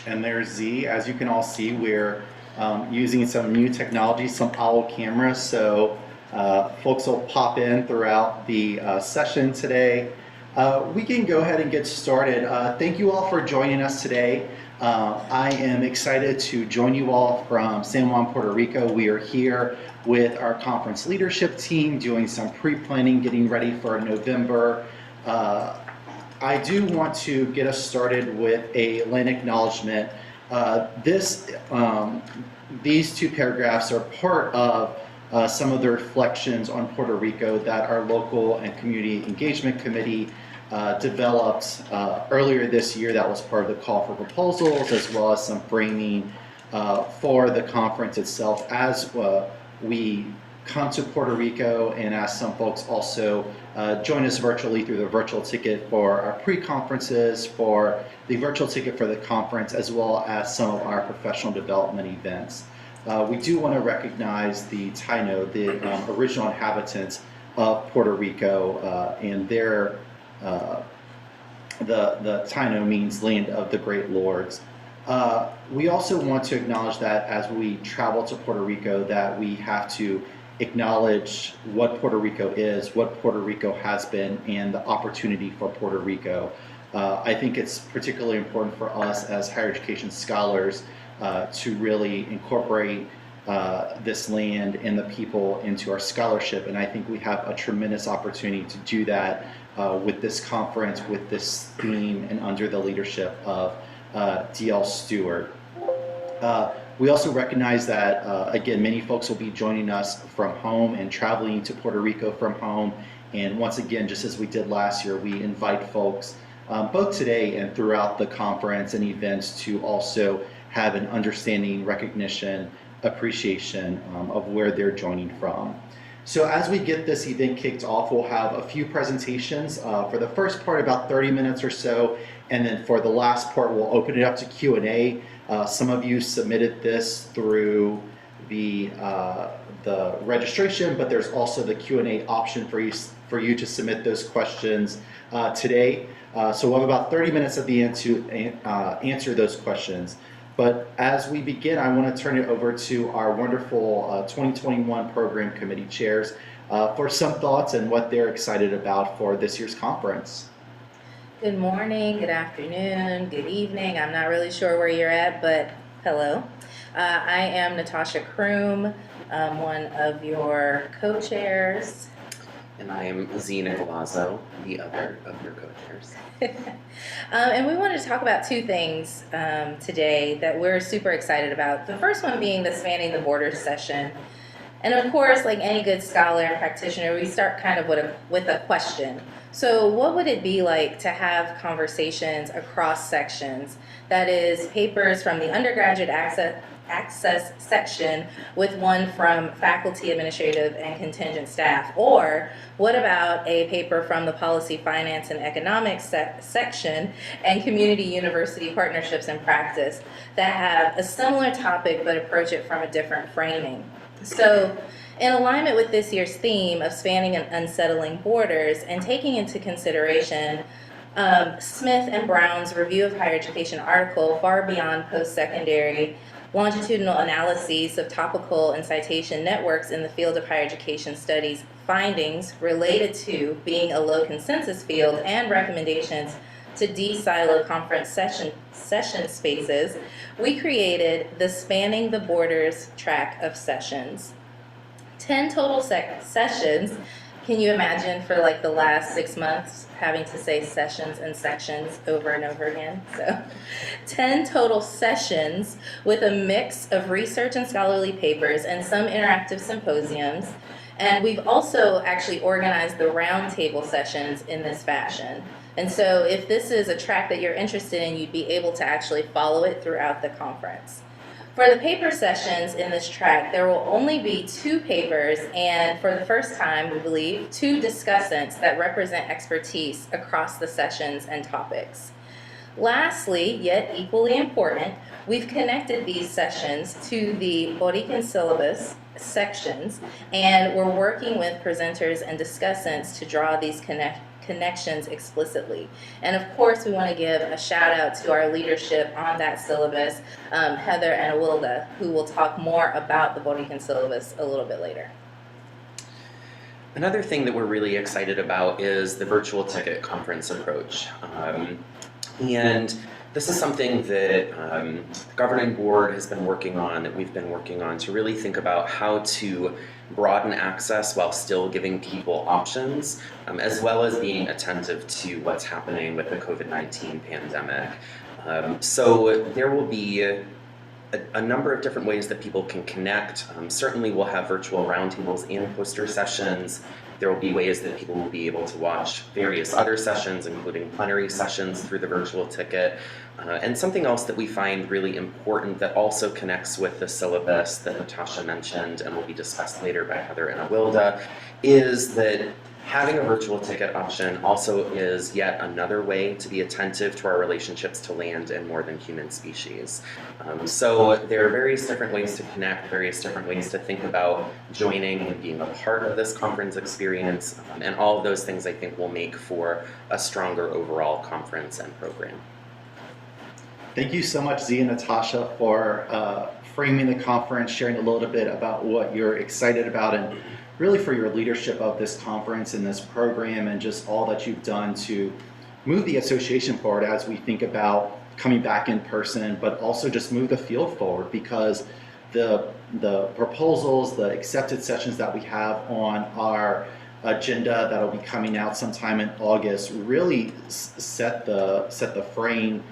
And there's Z. As you can all see, we're using some new technology, some owl cameras, so folks will pop in throughout the session today. We can go ahead and get started. Thank you all for joining us today. I am excited to join you all from San Juan, Puerto Rico. We are here with our conference leadership team doing some pre-planning, getting ready for November. I do want to get us started with a land acknowledgement. These two paragraphs are part of some of the reflections on Puerto Rico that our local and community engagement committee developed earlier this year. That was part of the call for proposals, as well as some framing for the conference itself as we come to Puerto Rico, and as some folks also join us virtually through the virtual ticket for our pre-conferences, for the virtual ticket for the conference, as well as some of our professional development events. We do want to recognize the Taino, the original inhabitants of Puerto Rico, and their the Taino means land of the great lords. We also want to acknowledge that as we travel to Puerto Rico, that we have to acknowledge what Puerto Rico is, what Puerto Rico has been, and the opportunity for Puerto Rico. I think it's particularly important for us as higher education scholars to really incorporate this land and the people into our scholarship, and I think we have a tremendous opportunity to do that with this conference, with this theme, and under the leadership of Dl Stewart. We also recognize that, again, many folks will be joining us from home and traveling to Puerto Rico from home. And once again, just as we did last year, we invite folks both today and throughout the conference and events to also have an understanding, recognition, appreciation of where they're joining from. So as we get this event kicked off, we'll have a few presentations. For the first part, about 30 minutes or so, and then for the last part, we'll open it up to Q&A. Some of you submitted this through the registration, but there's also the Q&A option for you to submit those questions today. So we'll have about 30 minutes at the end to answer those questions. But as we begin, I want to turn it over to our wonderful 2021 program committee chairs for some thoughts and what they're excited about for this year's conference. Good morning, good afternoon, good evening. I'm not really sure where you're at, but hello. I am Natasha Kroom, one of your co-chairs. And I am Zena Galazzo, the other of your co-chairs. And we wanted to talk about two things today that we're super excited about. The first one being the Spanning the Borders session. And of course, like any good scholar and practitioner, we start kind of with a question. So what would it be like to have conversations across sections? That is, papers from the undergraduate access section with one from faculty, administrative, and contingent staff. Or what about a paper from the policy, finance, and economics section and community university partnerships and practice that have a similar topic but approach it from a different framing? So in alignment with this year's theme of spanning and unsettling borders and taking into consideration Smith and Brown's Review of Higher Education article, Far Beyond Post-Secondary, Longitudinal Analyses of Topical and Citation Networks in the Field of Higher Education Studies, findings related to being a low consensus field, and recommendations to de-silo conference session spaces, we created the Spanning the Borders track of sessions. 10 total sessions. Can you imagine for like the last 6 months having to say sessions and sections over and over again? So 10 total sessions with a mix of research and scholarly papers and some interactive symposiums. And we've also actually organized the roundtable sessions in this fashion. And so if this is a track that you're interested in, you'd be able to actually follow it throughout the conference. For the paper sessions in this track, there will only be 2 papers, and for the first time, we believe, 2 discussants that represent expertise across the sessions and topics. Lastly, yet equally important, we've connected these sessions to the Borican syllabus sections, and we're working with presenters and discussants to draw these connections explicitly. And of course, we want to give a shout out to our leadership on that syllabus, Heather and Awilda, who will talk more about the Puerto Rican syllabus a little bit later. Another thing that we're really excited about is the virtual ticket conference approach. And this is something that the governing board has been working on, that we've been working on, to really think about how to broaden access while still giving people options, as well as being attentive to what's happening with the COVID-19 pandemic. So there will be a number of different ways that people can connect. Certainly we'll have virtual roundtables and poster sessions. There will be ways that people will be able to watch various other sessions, including plenary sessions through the virtual ticket. And something else that we find really important that also connects with the syllabus that Natasha mentioned and will be discussed later by Heather and Awilda is that having a virtual ticket option also is yet another way to be attentive to our relationships to land and more than human species. So there are various different ways to connect, various different ways to think about joining and being a part of this conference experience, and all of those things I think will make for a stronger overall conference and program. Thank you so much, Zia and Natasha, for framing the conference, sharing a little bit about what you're excited about, and really for your leadership of this conference and this program, and just all that you've done to move the association forward as we think about coming back in person, but also just move the field forward, because the proposals, the accepted sessions that we have on our agenda that'll be coming out sometime in August really set the frame,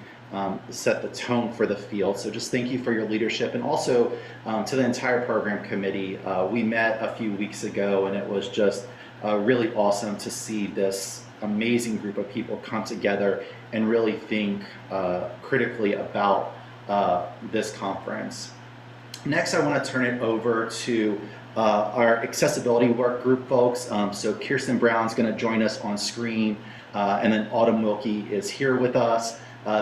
set the tone for the field. So just thank you for your leadership, and also to the entire program committee. We met a few weeks ago, and it was just really awesome to see this amazing group of people come together and really think critically about this conference. Next, I want to turn it over to our accessibility work group folks. So Kirsten Brown's going to join us on screen, and then Autumn Wilkie is here with us.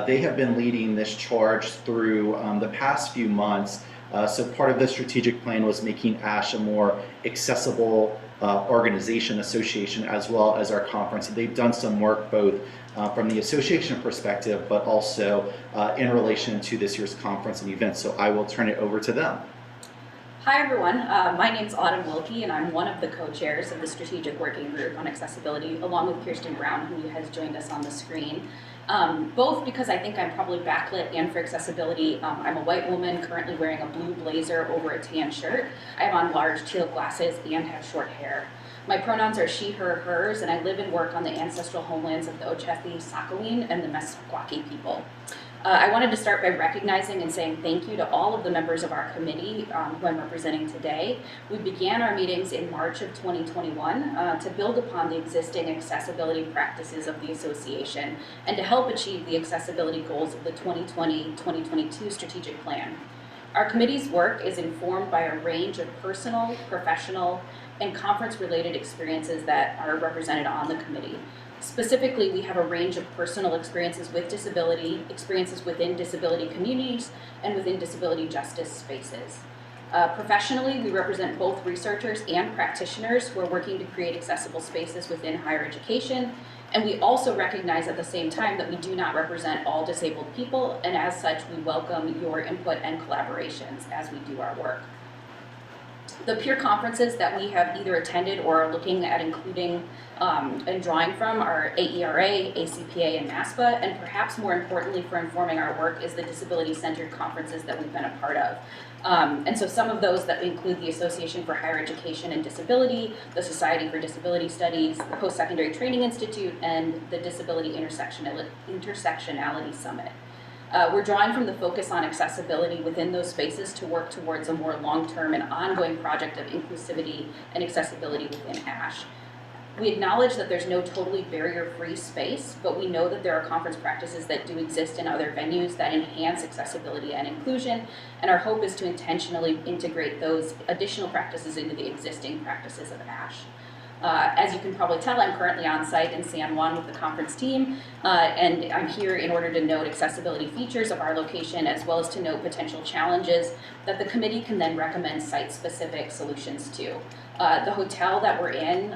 They have been leading this charge through the past few months. So part of the strategic plan was making ASHE a more accessible organization, association, as well as our conference. And they've done some work both from the association perspective, but also in relation to this year's conference and event. So I will turn it over to them. Hi everyone, my name's Autumn Wilkie, and I'm one of the co-chairs of the Strategic Working Group on Accessibility, along with Kirsten Brown, who has joined us on the screen. Both because I think I'm probably backlit and for accessibility. I'm a white woman currently wearing a blue blazer over a tan shirt. I have on large teal glasses and have short hair. My pronouns are she, her, hers, and I live and work on the ancestral homelands of the Ochethi, Sakowin, and the Meskwaki people. I wanted to start by recognizing and saying thank you to all of the members of our committee who I'm representing today. We began our meetings in March of 2021 to build upon the existing accessibility practices of the association and to help achieve the accessibility goals of the 2020-2022 strategic plan. Our committee's work is informed by a range of personal, professional, and conference-related experiences that are represented on the committee. Specifically, we have a range of personal experiences with disability, experiences within disability communities, and within disability justice spaces. Professionally, we represent both researchers and practitioners who are working to create accessible spaces within higher education, and we also recognize at the same time that we do not represent all disabled people, and as such, we welcome your input and collaborations as we do our work. The peer conferences that we have either attended or are looking at including and drawing from are AERA, ACPA, and NASPA, and perhaps more importantly for informing our work is the disability-centered conferences that we've been a part of. And so some of those that include the Association for Higher Education and Disability, the Society for Disability Studies, the Post-Secondary Training Institute, and the Disability Intersectionality Summit. We're drawing from the focus on accessibility within those spaces to work towards a more long-term and ongoing project of inclusivity and accessibility within ASHE. We acknowledge that there's no totally barrier-free space, but we know that there are conference practices that do exist in other venues that enhance accessibility and inclusion, and our hope is to intentionally integrate those additional practices into the existing practices of ASHE. As you can probably tell, I'm currently on site in San Juan with the conference team, and I'm here in order to note accessibility features of our location as well as to note potential challenges that the committee can then recommend site-specific solutions to. The hotel that we're in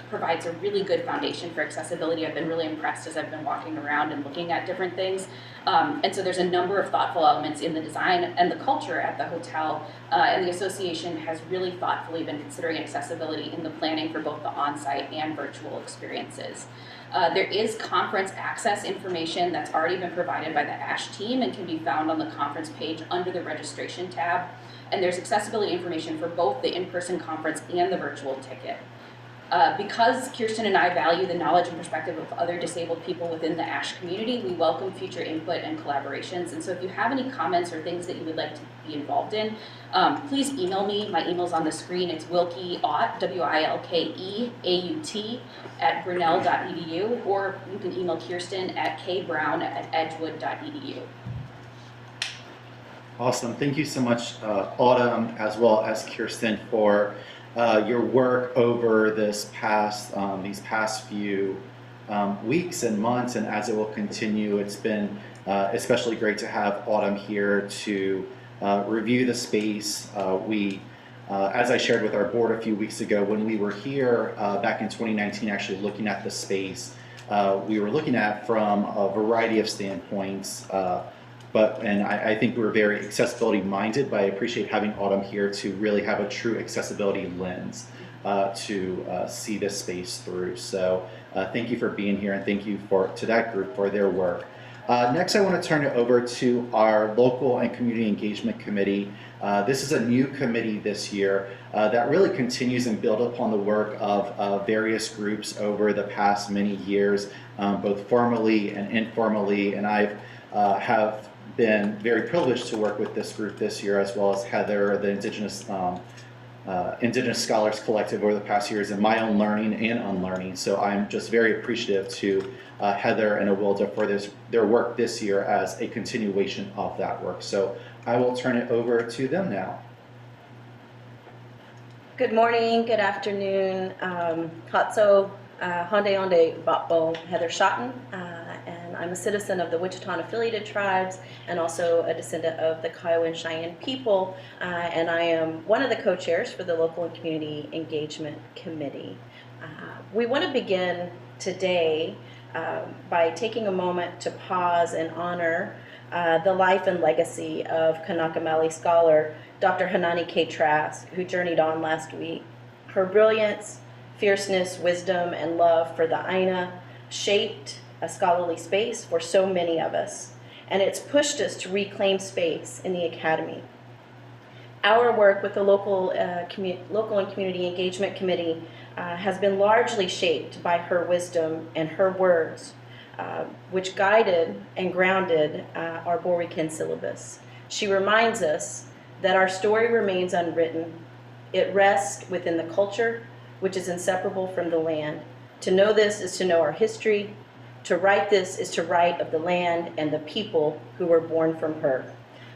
provides a really good foundation for accessibility. I've been really impressed as I've been walking around and looking at different things. And so there's a number of thoughtful elements in the design and the culture at the hotel. And the association has really thoughtfully been considering accessibility in the planning for both the on-site and virtual experiences. There is conference access information that's already been provided by the ASHE team and can be found on the conference page under the registration tab. And there's accessibility information for both the in-person conference and the virtual ticket. Because Kirsten and I value the knowledge and perspective of other disabled people within the ASHE community, we welcome future input and collaborations. And so if you have any comments or things that you would like to be involved in, please email me. My email's on the screen. It's wilkeaut, WILKEAUT, @grinnell.edu, or you can email Kirsten at kbrown@edgewood.edu. Awesome. Thank you so much, Autumn, as well as Kirsten, for your work over these past few weeks and months, and as it will continue. It's been especially great to have Autumn here to review the space. As I shared with our board a few weeks ago, when we were here back in 2019, actually looking at the space, we were looking at from a variety of standpoints. And I think we're very accessibility minded, but I appreciate having Autumn here to really have a true accessibility lens to see this space through. So thank you for being here, and thank you to that group for their work. Next, I want to turn it over to our Local and Community Engagement Committee. This is a new committee this year that really continues and builds upon the work of various groups over the past many years, both formally and informally. And I have been very privileged to work with this group this year, as well as Heather, the Indigenous Scholars Collective, over the past years, and my own learning and unlearning. So I'm just very appreciative to Heather and Awilda for their work this year as a continuation of that work. So I will turn it over to them now. Good morning, good afternoon. Hatso, Honde Onde Bapbo, Heather Sheraton, and I'm a citizen of the Wichita affiliated tribes and also a descendant of the Kiowa and Cheyenne people, and I am one of the co-chairs for the Local and Community Engagement Committee. We want to begin today by taking a moment to pause and honor the life and legacy of Kanaka Maoli scholar Dr. Hanani K. Trask, who journeyed on last week. Her brilliance, fierceness, wisdom, and love for the Aina shaped a scholarly space for so many of us, and it's pushed us to reclaim space in the Academy. Our work with the Local and Community Engagement Committee has been largely shaped by her wisdom and her words, which guided and grounded our Borwican syllabus. She reminds us that our story remains unwritten. It rests within the culture, which is inseparable from the land. To know this is to know our history. To write this is to write of the land and the people who were born from her.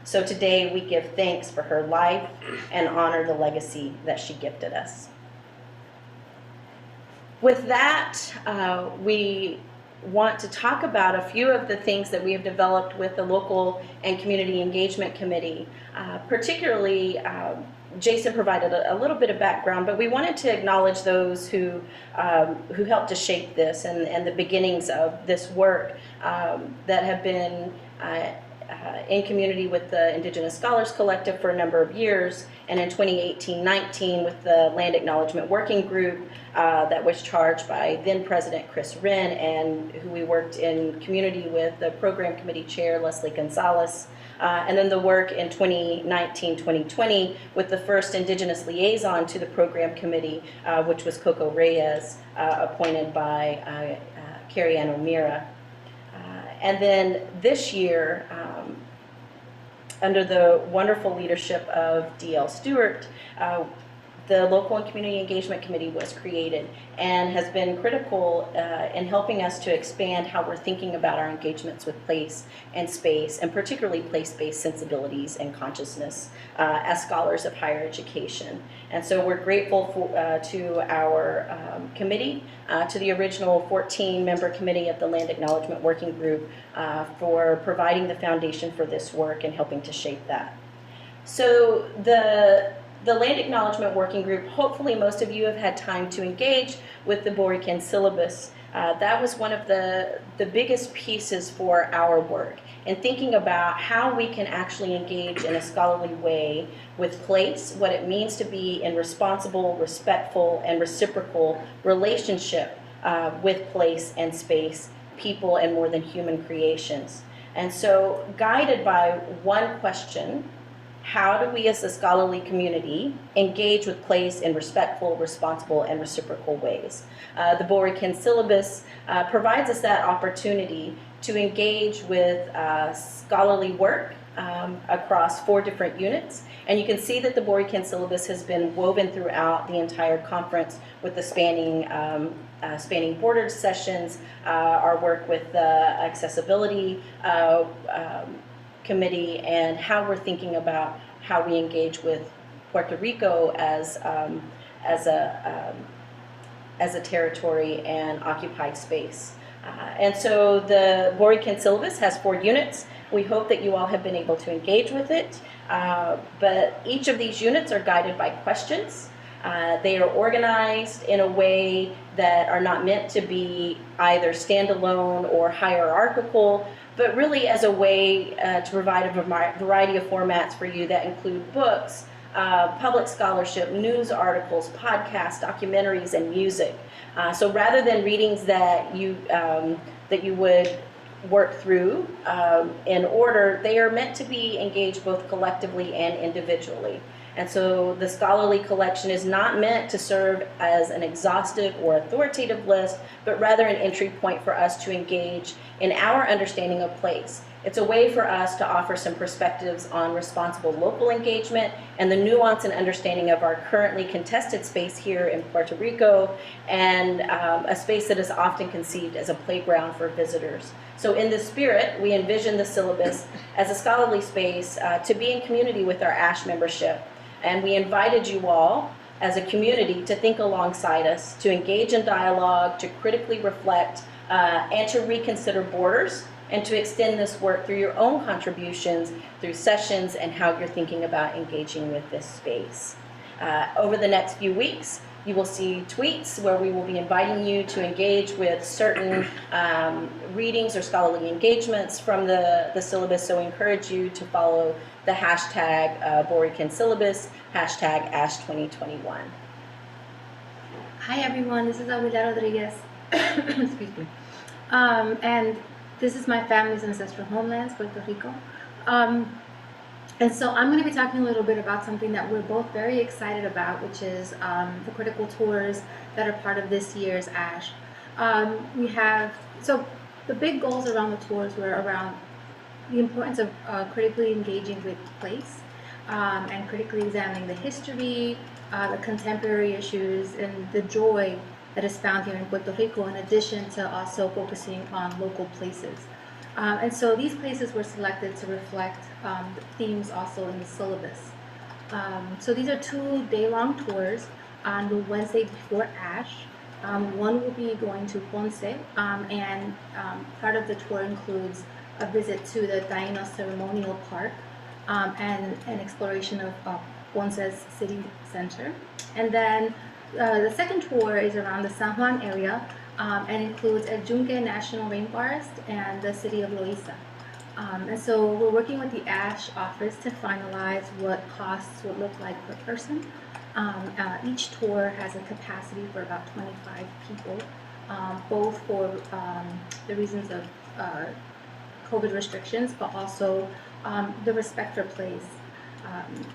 So today we give thanks for her life and honor the legacy that she gifted us. With that, we want to talk about a few of the things that we have developed with the Local and Community Engagement Committee. Particularly, Jason provided a little bit of background, but we wanted to acknowledge those who helped to shape this and the beginnings of this work that have been in community with the Indigenous Scholars Collective for a number of years, and in 2018-19 with the Land Acknowledgement Working Group that was charged by then President Chris Wren, and who we worked in community with the Program Committee Chair Leslie Gonzalez, and then the work in 2019-2020 with the first Indigenous liaison to the Program Committee, which was Coco Reyes, appointed by Carrie Ann O'Meara. And then this year, under the wonderful leadership of Dl Stewart, the Local and Community Engagement Committee was created and has been critical in helping us to expand how we're thinking about our engagements with place and space, and particularly place-based sensibilities and consciousness as scholars of higher education. And so we're grateful to our committee, to the original 14-member committee of the Land Acknowledgement Working Group for providing the foundation for this work and helping to shape that. So the the Land Acknowledgement Working Group, hopefully most of you have had time to engage with the Boricua syllabus. That was one of the biggest pieces for our work, and thinking about how we can actually engage in a scholarly way with place, what it means to be in responsible, respectful, and reciprocal relationship with place and space, people, and more than human creations. And so, guided by one question, how do we as a scholarly community engage with place in respectful, responsible, and reciprocal ways? The Boricua syllabus provides us that opportunity to engage with scholarly work across 4 different units. And you can see that the Boricua syllabus has been woven throughout the entire conference with the spanning border sessions, our work with the accessibility committee, and how we're thinking about how we engage with Puerto Rico as a territory and occupied space. And so the Boricua syllabus has 4 units. We hope that you all have been able to engage with it. But each of these units are guided by questions. They are organized in a way that are not meant to be either standalone or hierarchical, but really as a way to provide a variety of formats for you that include books, public scholarship, news articles, podcasts, documentaries, and music. So rather than readings that you would work through in order, they are meant to be engaged both collectively and individually. And so the scholarly collection is not meant to serve as an exhaustive or authoritative list, but rather an entry point for us to engage in our understanding of place. It's a way for us to offer some perspectives on responsible local engagement and the nuance and understanding of our currently contested space here in Puerto Rico, and a space that is often conceived as a playground for visitors. So in this spirit, we envision the syllabus as a scholarly space to be in community with our ASHE membership. And we invited you all as a community to think alongside us, to engage in dialogue, to critically reflect, and to reconsider borders, and to extend this work through your own contributions, through sessions, and how you're thinking about engaging with this space. Over the next few weeks, you will see tweets where we will be inviting you to engage with certain readings or scholarly engagements from the syllabus, so we encourage you to follow the hashtag Boricua syllabus, hashtag ASHE 2021. Hi everyone, this is Aguilar Rodriguez. Excuse me. And this is my family's ancestral homelands, Puerto Rico. And so I'm going to be talking a little bit about something that we're both very excited about, which is the critical tours that are part of this year's ASHE. So the big goals around the tours were around the importance of critically engaging with place and critically examining the history, the contemporary issues, and the joy that is found here in Puerto Rico, in addition to also focusing on local places. And so these places were selected to reflect the themes also in the syllabus. So these are 2 day-long tours on the Wednesday before ASHE. One will be going to Ponce, and part of the tour includes a visit to the Taino Ceremonial Park and an exploration of Ponce's city center. And then the second tour is around the San Juan area and includes El Yunque National Rainforest and the city of Loíza. And so we're working with the ASHE office to finalize what costs would look like per person. Each tour has a capacity for about 25 people, both for the reasons of COVID restrictions, but also the respect for place.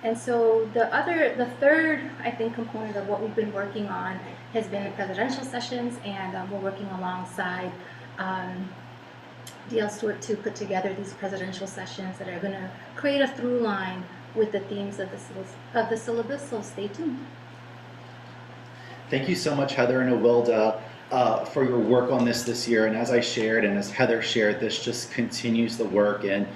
And so the third, I think, component of what we've been working on has been the presidential sessions, and we're working alongside Dl Stewart to put together these presidential sessions that are going to create a through line with the themes of the syllabus, so stay tuned. Thank you so much, Heather and Awilda, for your work on this year. And as I shared and as Heather shared, this just continues the work. And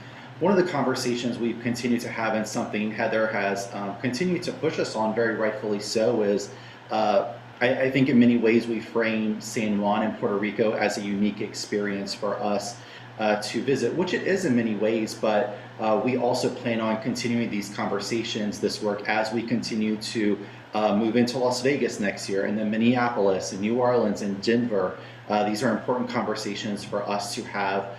one of the conversations we've continued to have, and something Heather has continued to push us on, very rightfully so, is I think in many ways we frame San Juan and Puerto Rico as a unique experience for us. to visit, which it is in many ways, but we also plan on continuing these conversations, this work, as we continue to move into Las Vegas next year, and then Minneapolis and New Orleans and Denver. These are important conversations for us to have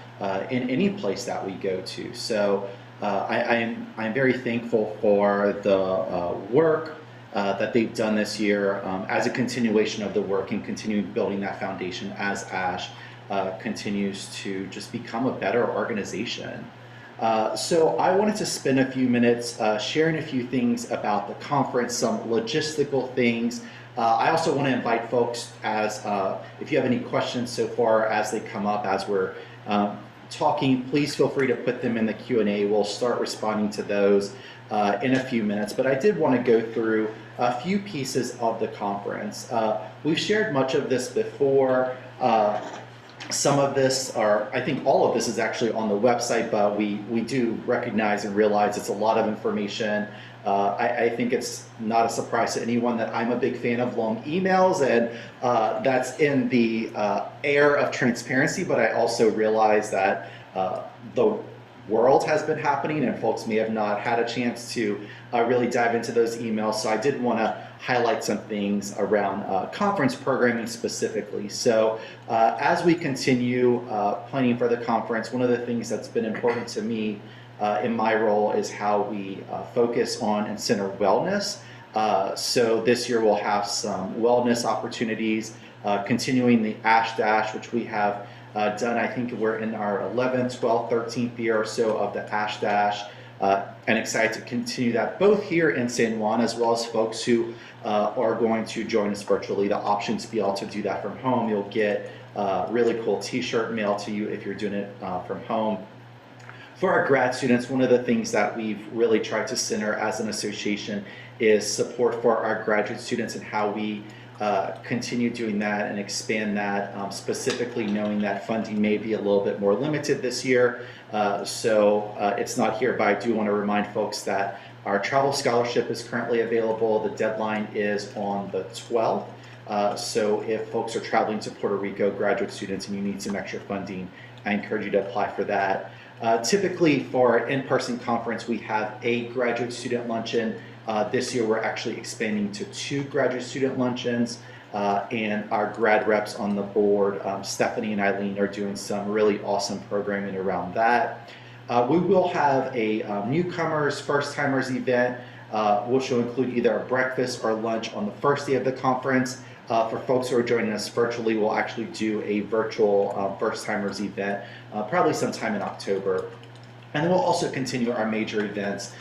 in any place that we go to. So I'm very thankful for the work that they've done this year as a continuation of the work and continuing building that foundation as ASHE continues to just become a better organization. So I wanted to spend a few minutes sharing a few things about the conference, some logistical things. I also want to invite folks, as if you have any questions so far as they come up as we're talking, please feel free to put them in the Q&A. We'll start responding to those in a few minutes. But I did want to go through a few pieces of the conference. We've shared much of this before. Some of this, or I think all of this, is actually on the website, but we do recognize and realize it's a lot of information. I think it's not a surprise to anyone that I'm a big fan of long emails, and that's in the air of transparency, but I also realize that the world has been happening and folks may have not had a chance to really dive into those emails. So I did want to highlight some things around conference programming specifically. So as we continue planning for the conference, one of the things that's been important to me in my role is how we focus on and center wellness. So this year we'll have some wellness opportunities, continuing the ASHE Dash, which we have done. I think we're in our 11th, 12th, 13th year or so of the ASHE Dash, and excited to continue that both here in San Juan as well as folks who are going to join us virtually. The option to be able to do that from home. You'll get a really cool t-shirt mailed to you if you're doing it from home. For our grad students, one of the things that we've really tried to center as an association is support for our graduate students and how we continue doing that and expand that, specifically knowing that funding may be a little bit more limited this year. So it's not here, but I do want to remind folks that our travel scholarship is currently available. The deadline is on the 12th. So if folks are traveling to Puerto Rico, graduate students, and you need some extra funding, I encourage you to apply for that. Typically for our in-person conference, we have a graduate student luncheon. This year we're actually expanding to 2 graduate student luncheons, and our grad reps on the board, Stephanie and Eileen, are doing some really awesome programming around that. We will have a newcomers, first-timers event, which will include either a breakfast or lunch on the first day of the conference. For folks who are joining us virtually, we'll actually do a virtual first-timers event, probably sometime in October. And then we'll also continue our major events.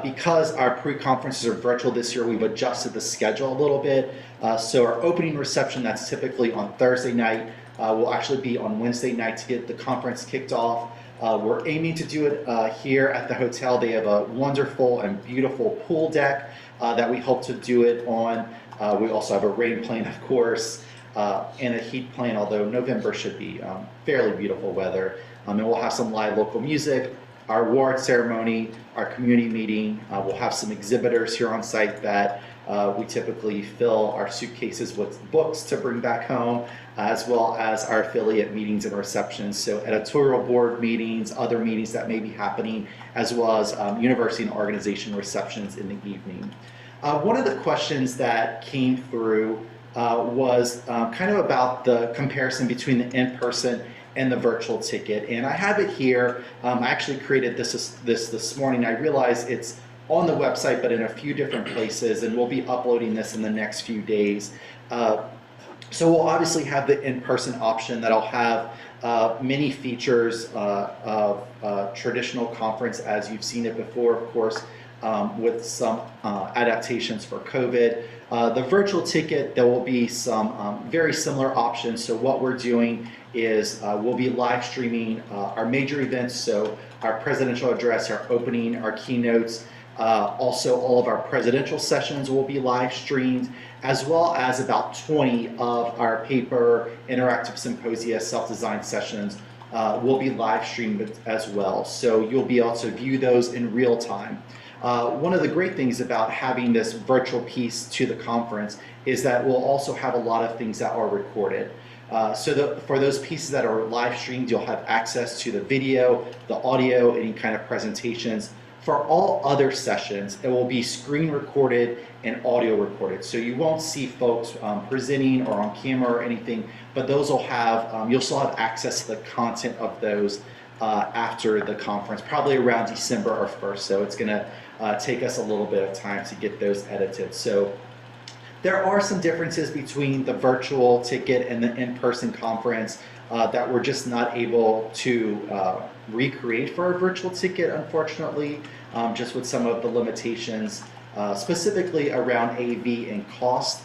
Because our pre-conferences are virtual this year, we've adjusted the schedule a little bit. So our opening reception, that's typically on Thursday night, will actually be on Wednesday night to get the conference kicked off. We're aiming to do it here at the hotel. They have a wonderful and beautiful pool deck that we hope to do it on. We also have a rain plane, of course, and a heat plane, although November should be fairly beautiful weather. And we'll have some live local music, our award ceremony, our community meeting. We'll have some exhibitors here on site that we typically fill our suitcases with books to bring back home, as well as our affiliate meetings and receptions. So editorial board meetings, other meetings that may be happening, as well as university and organization receptions in the evening. One of the questions that came through was kind of about the comparison between the in-person and the virtual ticket, and I have it here. I actually created this morning. I realize it's on the website, but in a few different places, and we'll be uploading this in the next few days. So we'll obviously have the in-person option that'll have many features of traditional conference as you've seen it before, of course, with some adaptations for COVID. The virtual ticket, there will be some very similar options. So what we're doing is we'll be live streaming our major events, so our presidential address, our opening, our keynotes, also all of our presidential sessions will be live streamed, as well as about 20 of our paper interactive symposia self-designed sessions will be live streamed as well. So you'll be able to view those in real time. One of the great things about having this virtual piece to the conference is that we'll also have a lot of things that are recorded. For those pieces that are live streamed, you'll have access to the video, the audio, any kind of presentations. For all other sessions, it will be screen recorded and audio recorded. So you won't see folks presenting or on camera or anything, but those will have, you'll still have access to the content of those after the conference, probably around December or 1st. So it's gonna take us a little bit of time to get those edited. So there are some differences between the virtual ticket and the in-person conference that we're just not able to recreate for our virtual ticket, unfortunately, just with some of the limitations, specifically around AV and cost.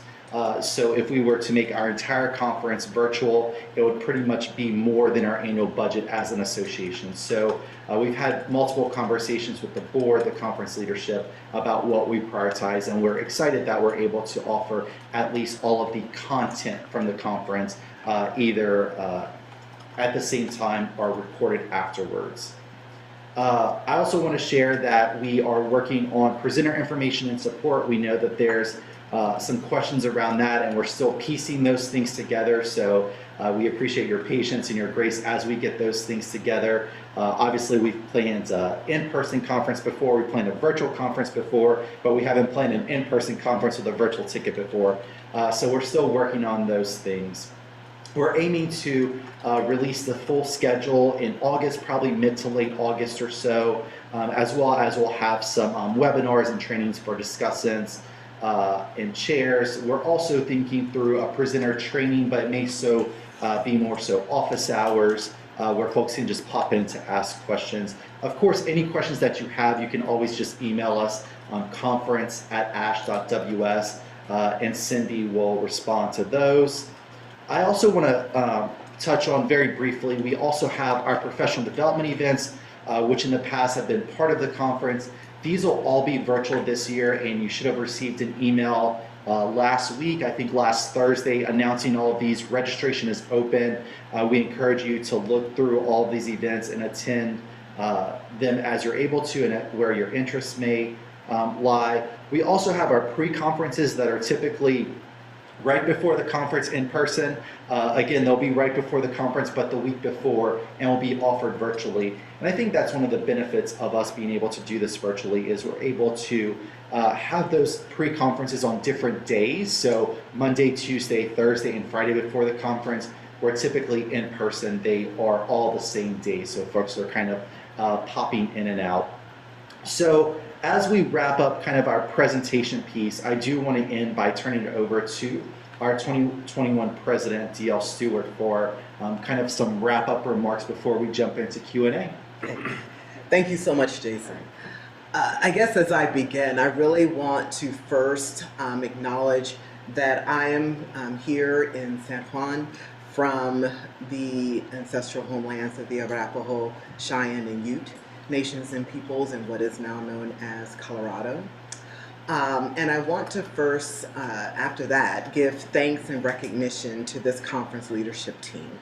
So if we were to make our entire conference virtual, it would pretty much be more than our annual budget as an association. So we've had multiple conversations with the board, the conference leadership, about what we prioritize, and we're excited that we're able to offer at least all of the content from the conference either at the same time or recorded afterwards. I also want to share that we are working on presenter information and support. We know that there's some questions around that, and we're still piecing those things together. So we appreciate your patience and your grace as we get those things together. Obviously, we've planned an in-person conference before, we planned a virtual conference before, but we haven't planned an in-person conference with a virtual ticket before. So we're still working on those things. We're aiming to release the full schedule in August, probably mid to late August or so, as well as we'll have some webinars and trainings for discussants and chairs. We're also thinking through a presenter training, but it may be more so office hours where folks can just pop in to ask questions. Of course, any questions that you have, you can always just email us on conference@ashe.ws and Cindy will respond to those. I also want to touch on very briefly, we also have our professional development events, which in the past have been part of the conference. These will all be virtual this year, and you should have received an email last week, I think last Thursday, announcing all of these. Registration is open. We encourage you to look through all of these events and attend them as you're able to and where your interests may lie. We also have our pre-conferences that are typically right before the conference in person. Again, they'll be right before the conference, but the week before, and will be offered virtually. And I think that's one of the benefits of us being able to do this virtually is we're able to have those pre-conferences on different days. So Monday, Tuesday, Thursday, and Friday before the conference, where typically in person, they are all the same day. So folks are kind of popping in and out. So as we wrap up kind of our presentation piece, I do want to end by turning it over to our 2021 President, Dl Stewart, for kind of some wrap-up remarks before we jump into Q&A. Thank you so much, Jason. I guess as I begin, I really want to first acknowledge that I am here in San Juan from the ancestral homelands of the Arapaho, Cheyenne, and Ute nations and peoples in what is now known as Colorado. And I want to first, after that, give thanks and recognition to this conference leadership team.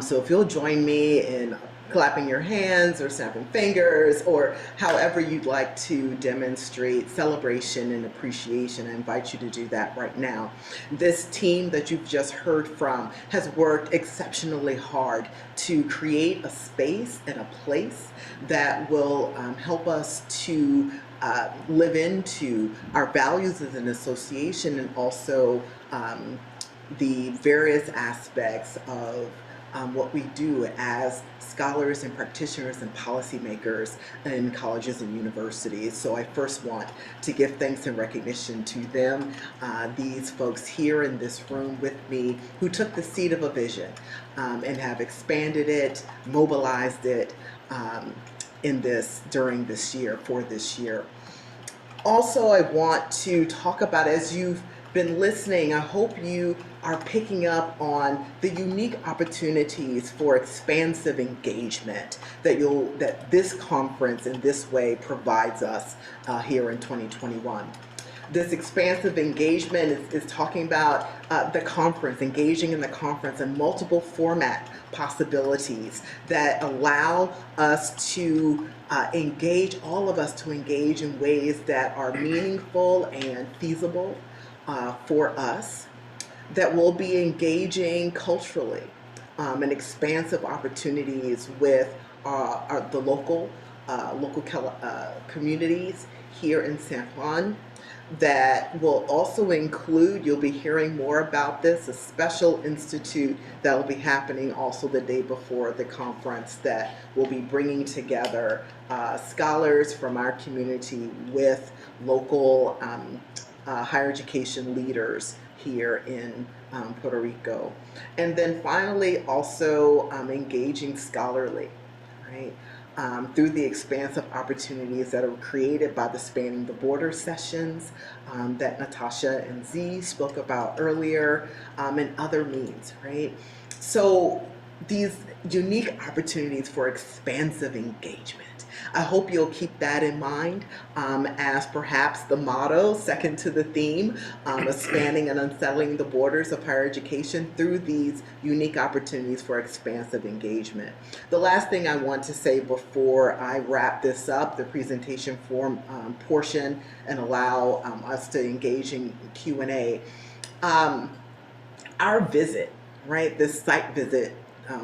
So if you'll join me in clapping your hands or snapping fingers or however you'd like to demonstrate celebration and appreciation, I invite you to do that right now. This team that you've just heard from has worked exceptionally hard to create a space and a place that will help us to live into our values as an association and also the various aspects of what we do as scholars and practitioners and policymakers in colleges and universities. So I first want to give thanks and recognition to them, these folks here in this room with me who took the seed of a vision and have expanded it, mobilized it during this year, for this year. Also, I want to talk about, as you've been listening, I hope you are picking up on the unique opportunities for expansive engagement that this conference in this way provides us here in 2021. This expansive engagement is talking about the conference, engaging in the conference and multiple format possibilities that allow us to engage, all of us to engage in ways that are meaningful and feasible for us. that will be engaging culturally and expansive opportunities with the communities here in San Juan. That will also include, you'll be hearing more about this, a special institute that will be happening also the day before the conference that will be bringing together scholars from our community with local higher education leaders here in Puerto Rico. And then finally, also engaging scholarly, right? Through the expansive opportunities that are created by the Spanning the Border sessions that Natasha and Z spoke about earlier, and other means, right? So these unique opportunities for expansive engagement. I hope you'll keep that in mind as perhaps the motto, second to the theme, of spanning and unsettling the borders of higher education through these unique opportunities for expansive engagement. The last thing I want to say before I wrap this up, the presentation form portion, and allow us to engage in Q&A, our visit, right, this site visit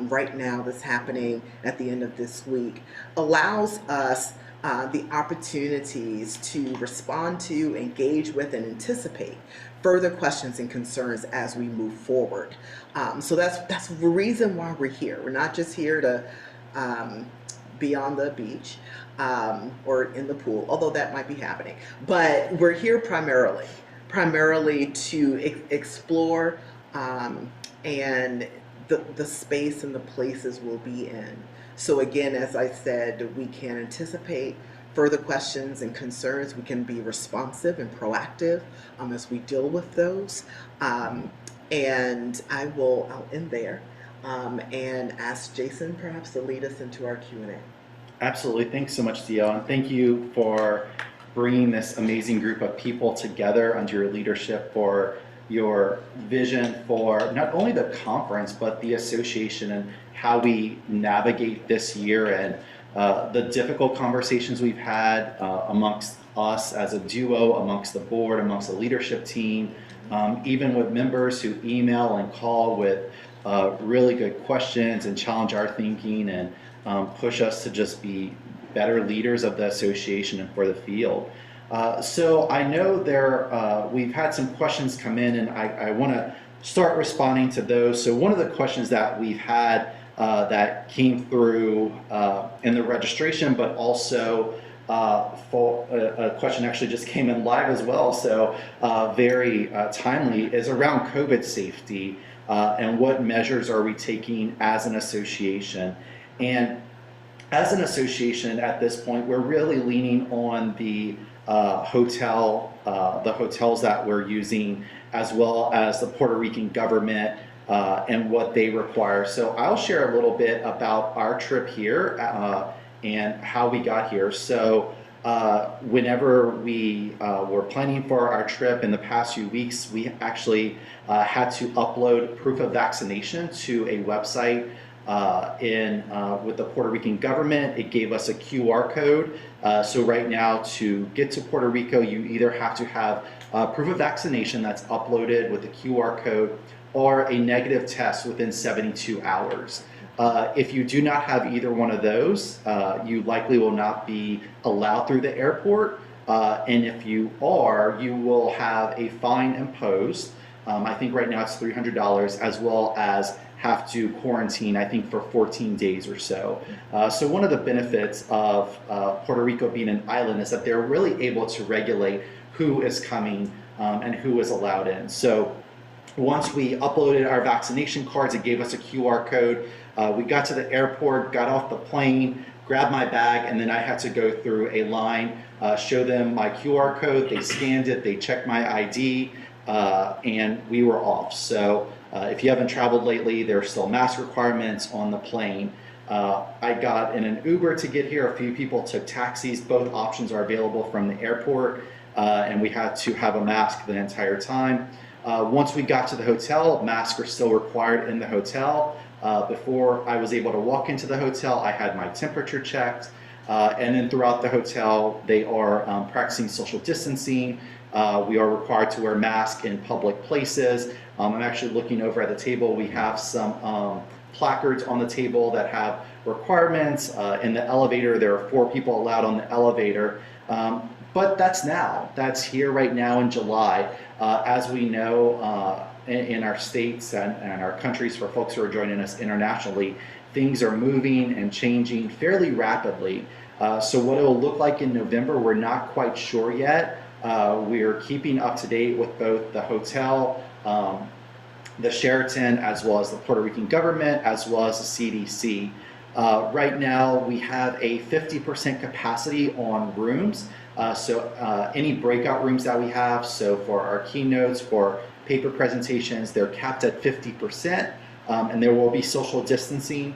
right now that's happening at the end of this week allows us the opportunities to respond to, engage with, and anticipate further questions and concerns as we move forward. So that's the reason why we're here. We're not just here to be on the beach or in the pool, although that might be happening, but we're here primarily to explore and the space and the places we'll be in. So again, as I said, we can anticipate further questions and concerns. We can be responsive and proactive as we deal with those. And I'll end there and ask Jason perhaps to lead us into our Q&A. Absolutely. Thanks so much, Dl. And thank you for bringing this amazing group of people together under your leadership, for your vision for not only the conference, but the association and how we navigate this year, and the difficult conversations we've had amongst us as a duo, amongst the board, amongst the leadership team, even with members who email and call with really good questions and challenge our thinking and push us to just be better leaders of the association and for the field. So I know we've had some questions come in, and I want to start responding to those. So one of the questions that we've had that came through in the registration, but also for a question actually just came in live as well, so very timely, is around COVID safety and what measures are we taking as an association. And as an association at this point, we're really leaning on the hotels that we're using, as well as the Puerto Rican government and what they require. So I'll share a little bit about our trip here and how we got here. So whenever we were planning for our trip in the past few weeks, we actually had to upload proof of vaccination to a website with the Puerto Rican government. It gave us a QR code. So right now, to get to Puerto Rico, you either have to have proof of vaccination that's uploaded with a QR code, or a negative test within 72 hours. If you do not have either one of those, you likely will not be allowed through the airport. And if you are, you will have a fine imposed. I think right now it's $300, as well as have to quarantine, I think, for 14 days or so. So one of the benefits of Puerto Rico being an island is that they're really able to regulate who is coming and who is allowed in. So once we uploaded our vaccination cards, it gave us a QR code. We got to the airport, got off the plane, grabbed my bag, and then I had to go through a line, show them my QR code. They scanned it, they checked my ID, and we were off. So if you haven't traveled lately, there are still mask requirements on the plane. I got in an Uber to get here. A few people took taxis. Both options are available from the airport, and we had to have a mask the entire time. Once we got to the hotel, masks are still required in the hotel. Before I was able to walk into the hotel, I had my temperature checked. And then throughout the hotel, they are practicing social distancing. We are required to wear masks in public places. I'm actually looking over at the table. We have some placards on the table that have requirements. In the elevator, there are 4 people allowed on the elevator. But that's here right now in July. As we know, in our states and our countries, for folks who are joining us internationally, things are moving and changing fairly rapidly. So what it will look like in November, we're not quite sure yet. We are keeping up to date with both the hotel, the Sheraton, as well as the Puerto Rican government, as well as the CDC. Right now, we have a 50% capacity on rooms. So any breakout rooms that we have, so for our keynotes, for paper presentations, they're capped at 50%, and there will be social distancing.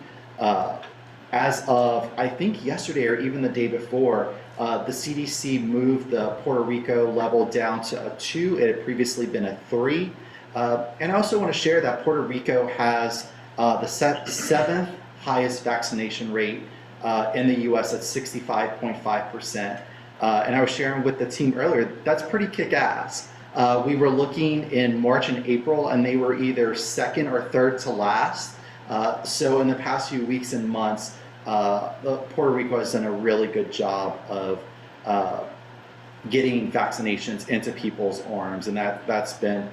As of, I think yesterday or even the day before, the CDC moved the Puerto Rico level down to a 2. It had previously been a 3. And I also want to share that Puerto Rico has the 7th highest vaccination rate in the US at 65.5%. And I was sharing with the team earlier, that's pretty kick-ass. We were looking in March and April, and they were either 2nd or 3rd to last. So in the past few weeks and months, Puerto Rico has done a really good job of getting vaccinations into people's arms, and that's been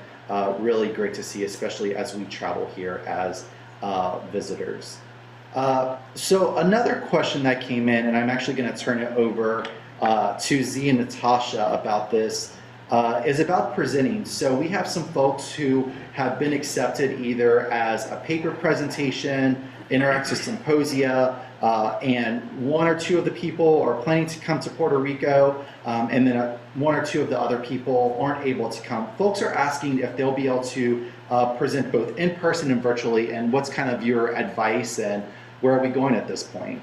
really great to see, especially as we travel here as visitors. So another question that came in, and I'm actually going to turn it over to Z and Natasha about this, is about presenting. So we have some folks who have been accepted either as a paper presentation, interactive symposia, and 1 or 2 of the people are planning to come to Puerto Rico, and then 1 or 2 of the other people aren't able to come. Folks are asking if they'll be able to present both in person and virtually, and what's kind of your advice and where are we going at this point?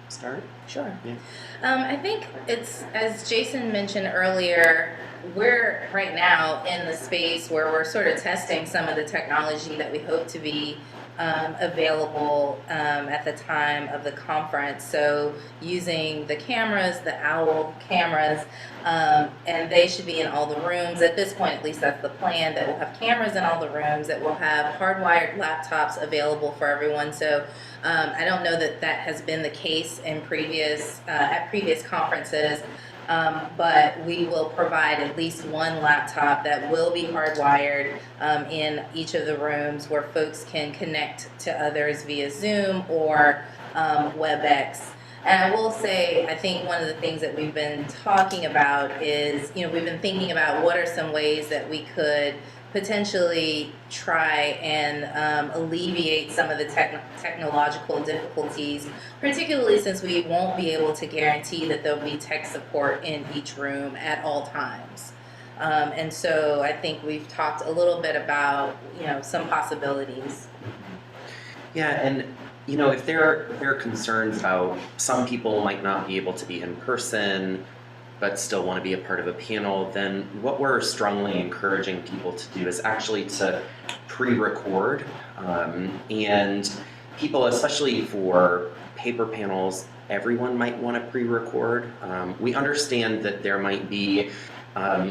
Start? Sure. Yeah. I think it's, as Jason mentioned earlier, we're right now in the space where we're sort of testing some of the technology that we hope to be available at the time of the conference. So using the cameras, the OWL cameras, and they should be in all the rooms. At this point, at least that's the plan, that we'll have cameras in all the rooms, that we'll have hardwired laptops available for everyone. So I don't know that that has been the case in at previous conferences. But we will provide at least 1 laptop that will be hardwired in each of the rooms where folks can connect to others via Zoom or WebEx. And I will say, I think one of the things that we've been talking about is, we've been thinking about what are some ways that we could potentially try and alleviate some of the technological difficulties, particularly since we won't be able to guarantee that there'll be tech support in each room at all times. And so I think we've talked a little bit about, some possibilities. Yeah, and if there are concerns about some people might not be able to be in person, but still want to be a part of a panel, then what we're strongly encouraging people to do is actually to pre-record. And people, especially for paper panels, everyone might want to pre-record. We understand that there might be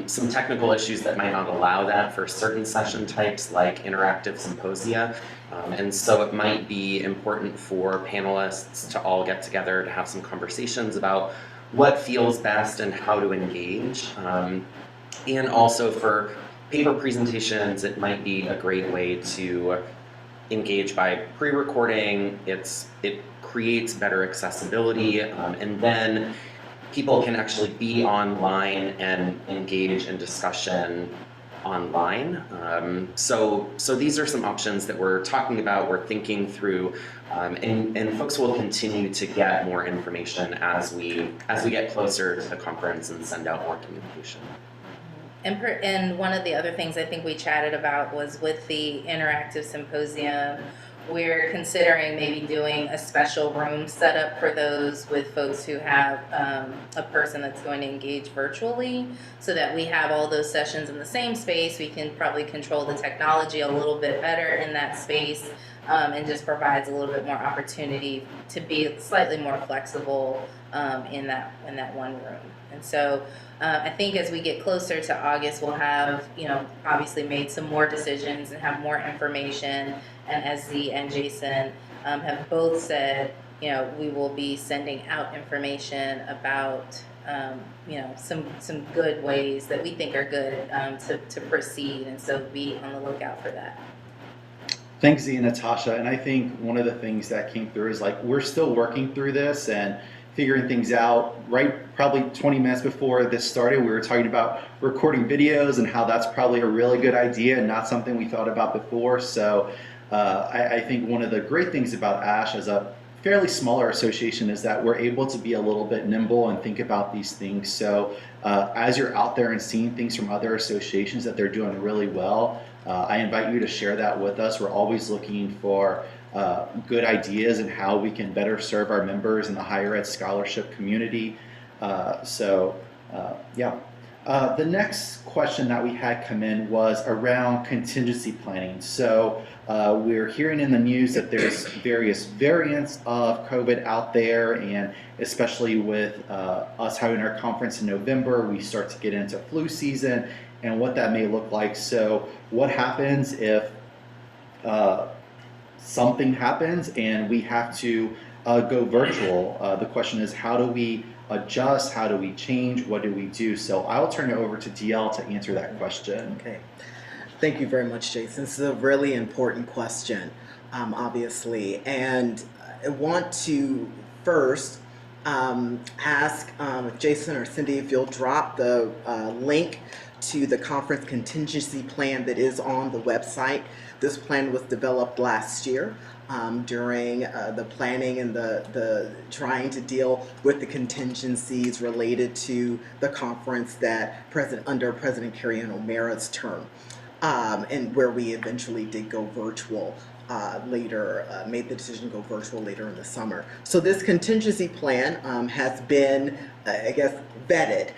some technical issues that might not allow that for certain session types like interactive symposia. And so it might be important for panelists to all get together to have some conversations about what feels best and how to engage. And also for paper presentations, it might be a great way to engage by pre-recording. It creates better accessibility, and then people can actually be online and engage in discussion online. So these are some options that we're talking about, we're thinking through, and folks will continue to get more information as we get closer to the conference and send out more communication. And one of the other things I think we chatted about was with the interactive symposium, we're considering maybe doing a special room setup for those with folks who have a person that's going to engage virtually, so that we have all those sessions in the same space. We can probably control the technology a little bit better in that space, and just provides a little bit more opportunity to be slightly more flexible in that one room. And so I think as we get closer to August, we'll have, obviously made some more decisions and have more information. And as Z and Jason have both said, we will be sending out information about, some good ways that we think are good to proceed. And so be on the lookout for that. Thanks, Z and Natasha. And I think one of the things that came through is like, we're still working through this and figuring things out. Right, probably 20 minutes before this started, we were talking about recording videos and how that's probably a really good idea and not something we thought about before. So I think one of the great things about ASHE as a fairly smaller association is that we're able to be a little bit nimble and think about these things. So as you're out there and seeing things from other associations that they're doing really well, I invite you to share that with us. We're always looking for good ideas and how we can better serve our members in the higher ed scholarship community. The next question that we had come in was around contingency planning. So we're hearing in the news that there's various variants of COVID out there, and especially with us having our conference in November, we start to get into flu season and what that may look like. So what happens if something happens and we have to go virtual? The question is, how do we adjust? How do we change? What do we do? So I'll turn it over to DL to answer that question. Okay. Thank you very much, Jason. This is a really important question, obviously. And I want to first ask Jason or Cindy if you'll drop the link to the conference contingency plan that is on the website. This plan was developed last year during the planning and the trying to deal with the contingencies related to the conference that under President Carrie Ann O'Mara's term, and where we eventually did go virtual later, made the decision to go virtual later in the summer. So this contingency plan has been, I guess, vetted.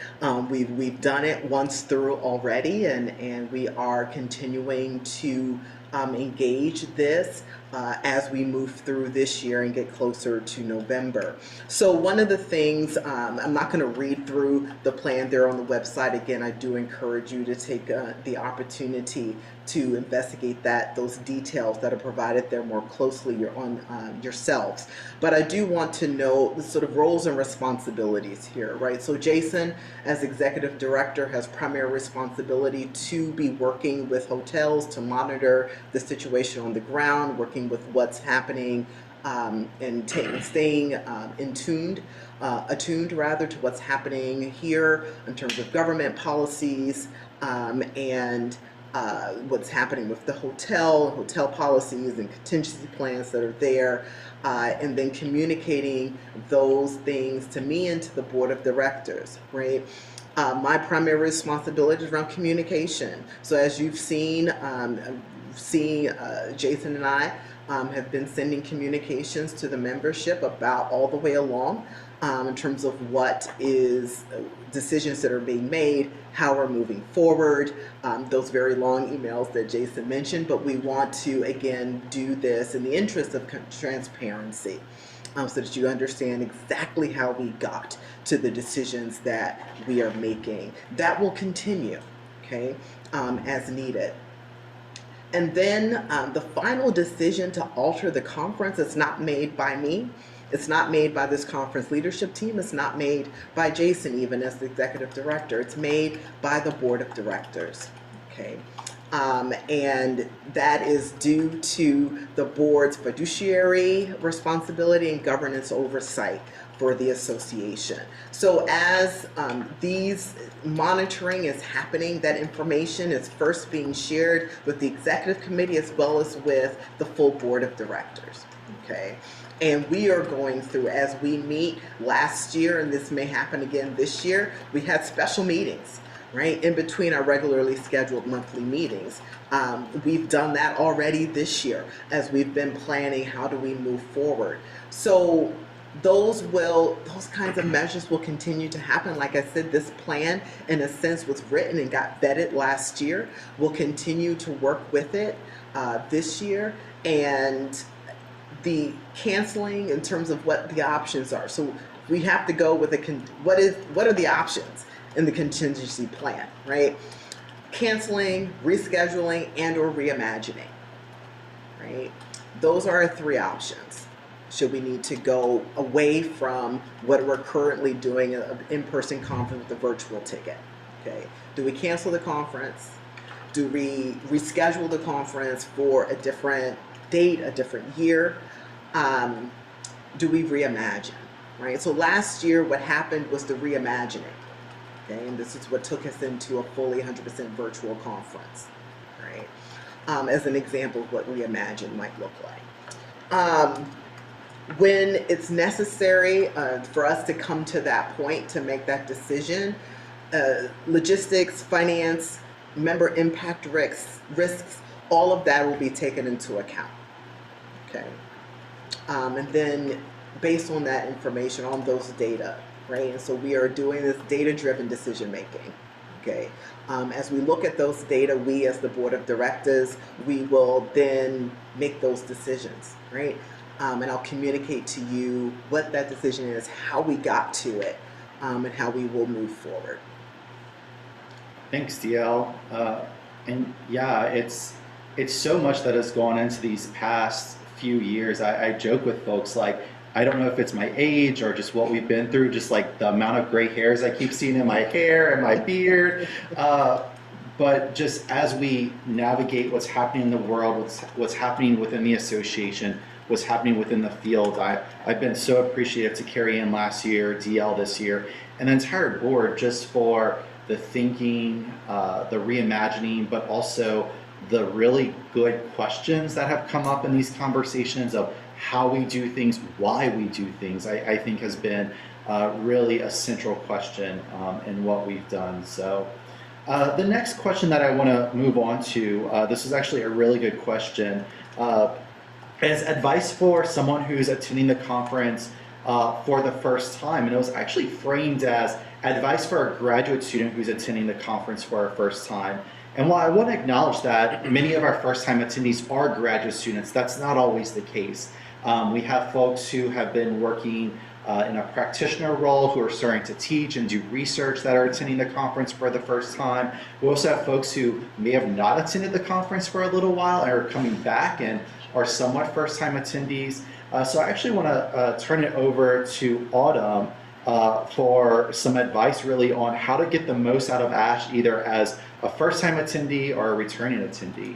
We've done it once through already, and we are continuing to engage this as we move through this year and get closer to November. So one of the things, I'm not going to read through the plan there on the website. Again, I do encourage you to take the opportunity to investigate those details that are provided there more closely on yourselves. But I do want to know the sort of roles and responsibilities here, right? So Jason, as executive director, has primary responsibility to be working with hotels to monitor the situation on the ground, working with what's happening and staying attuned to what's happening here in terms of government policies and what's happening with the hotel policies and contingency plans that are there, and then communicating those things to me and to the board of directors, right? My primary responsibility is around communication. So as you've seen, Jason and I have been sending communications to the membership about all the way along in terms of what is decisions that are being made, how we're moving forward, those very long emails that Jason mentioned, but we want to, again, do this in the interest of transparency so that you understand exactly how we got to the decisions that we are making. That will continue, okay, as needed. And then the final decision to alter the conference is not made by me. It's not made by this conference leadership team. It's not made by Jason, even as the executive director. It's made by the board of directors, okay? And that is due to the board's fiduciary responsibility and governance oversight for the association. So as these monitoring is happening, that information is first being shared with the executive committee as well as with the full board of directors, okay? And we are going through, as we meet last year, and this may happen again this year, we had special meetings, right, in between our regularly scheduled monthly meetings. We've done that already this year as we've been planning how do we move forward. So those kinds of measures will continue to happen. Like I said, this plan, in a sense, was written and got vetted last year. We'll continue to work with it this year, and the canceling in terms of what the options are. So we have to go with what are the options in the contingency plan, right? Canceling, rescheduling, and or reimagining, right? Those are our three options. Should we need to go away from what we're currently doing, an in-person conference with a virtual ticket, okay? Do we cancel the conference? Do we reschedule the conference for a different date, a different year? Do we reimagine, right? So last year what happened was the reimagining, okay? And this is what took us into a fully 100% virtual conference, right? As an example of what reimagine might look like. When it's necessary for us to come to that point to make that decision, logistics, finance, member impact risks, all of that will be taken into account, okay? And then based on that information, on those data, right? And so we are doing this data-driven decision making, okay? As we look at those data, we as the board of directors, we will then make those decisions, right? And I'll communicate to you what that decision is, how we got to it, and how we will move forward. Thanks, DL. And yeah, it's so much that has gone into these past few years. I joke with folks like, I don't know if it's my age or just what we've been through, just like the amount of gray hairs I keep seeing in my hair and my beard. But just as we navigate what's happening in the world, what's happening within the association, what's happening within the field, I've been so appreciative to Carrie Ann last year, DL this year, and the entire board just for the thinking, the reimagining, but also the really good questions that have come up in these conversations of how we do things, why we do things, I think has been really a central question in what we've done. So the next question that I want to move on to, this is actually a really good question, is advice for someone who's attending the conference for the first time. And it was actually framed as advice for a graduate student who's attending the conference for our first time. And while I want to acknowledge that many of our first-time attendees are graduate students, that's not always the case. We have folks who have been working in a practitioner role, who are starting to teach and do research, that are attending the conference for the first time. We also have folks who may have not attended the conference for a little while and are coming back and are somewhat first-time attendees. So I actually want to turn it over to Autumn for some advice really on how to get the most out of ASHE, either as a first-time attendee or a returning attendee.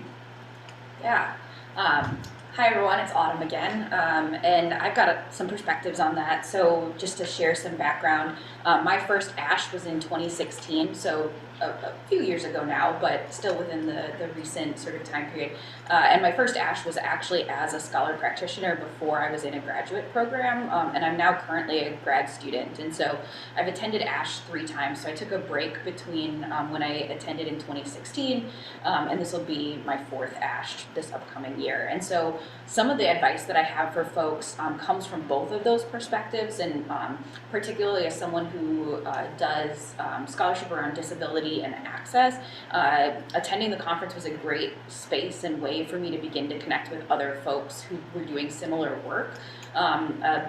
Yeah. Hi everyone, it's Autumn again, and I've got some perspectives on that. So just to share some background, my first ASHE was in 2016, so a few years ago now, but still within the recent sort of time period. And my first ASHE was actually as a scholar practitioner before I was in a graduate program, and I'm now currently a grad student. And so I've attended ASHE 3 times, so I took a break between when I attended in 2016, and this will be my 4th ASHE this upcoming year. And so some of the advice that I have for folks comes from both of those perspectives, and particularly as someone who does scholarship around disability and access, attending the conference was a great space and way for me to begin to connect with other folks who were doing similar work,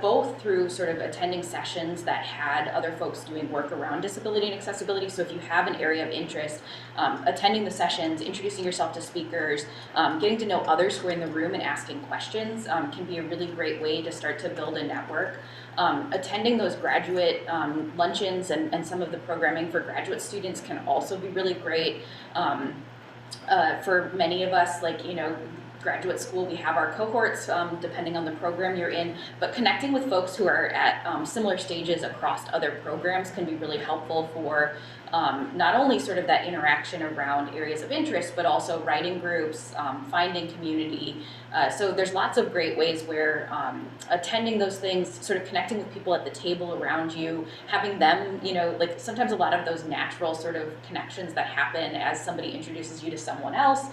both through sort of attending sessions that had other folks doing work around disability and accessibility. So if you have an area of interest, attending the sessions, introducing yourself to speakers, getting to know others who are in the room and asking questions can be a really great way to start to build a network. Attending those graduate luncheons and some of the programming for graduate students can also be really great. For many of us, like, you know, graduate school, we have our cohorts depending on the program you're in, but connecting with folks who are at similar stages across other programs can be really helpful for not only sort of that interaction around areas of interest, but also writing groups, finding community. So there's lots of great ways where attending those things, sort of connecting with people at the table around you, having them, you know, like sometimes a lot of those natural sort of connections that happen as somebody introduces you to someone else,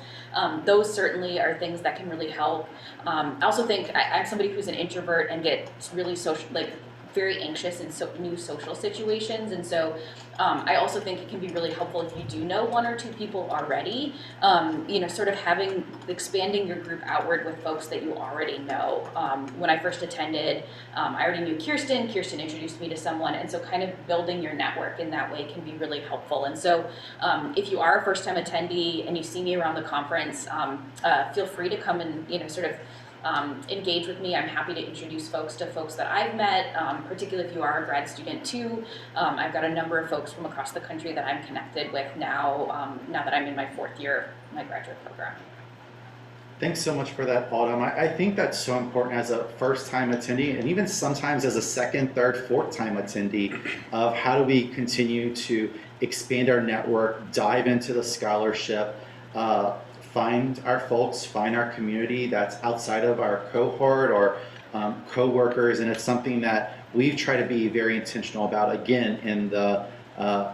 those certainly are things that can really help. I also think I'm somebody who's an introvert and gets really social, like very anxious in new social situations, and so I also think it can be really helpful if you do know one or two people already, sort of expanding your group outward with folks that you already know. When I first attended, I already knew Kirsten introduced me to someone, and so kind of building your network in that way can be really helpful. And so if you are a first-time attendee and you see me around the conference, feel free to come and engage with me. I'm happy to introduce folks to folks that I've met, particularly if you are a grad student too. I've got a number of folks from across the country that I'm connected with now that I'm in my 4th year of my graduate program. Thanks so much for that, Autumn. I think that's so important as a first-time attendee, and even sometimes as a second, third, fourth-time attendee, of how do we continue to expand our network, dive into the scholarship, find our folks, find our community that's outside of our cohort or co-workers, and it's something that we've tried to be very intentional about, again, in the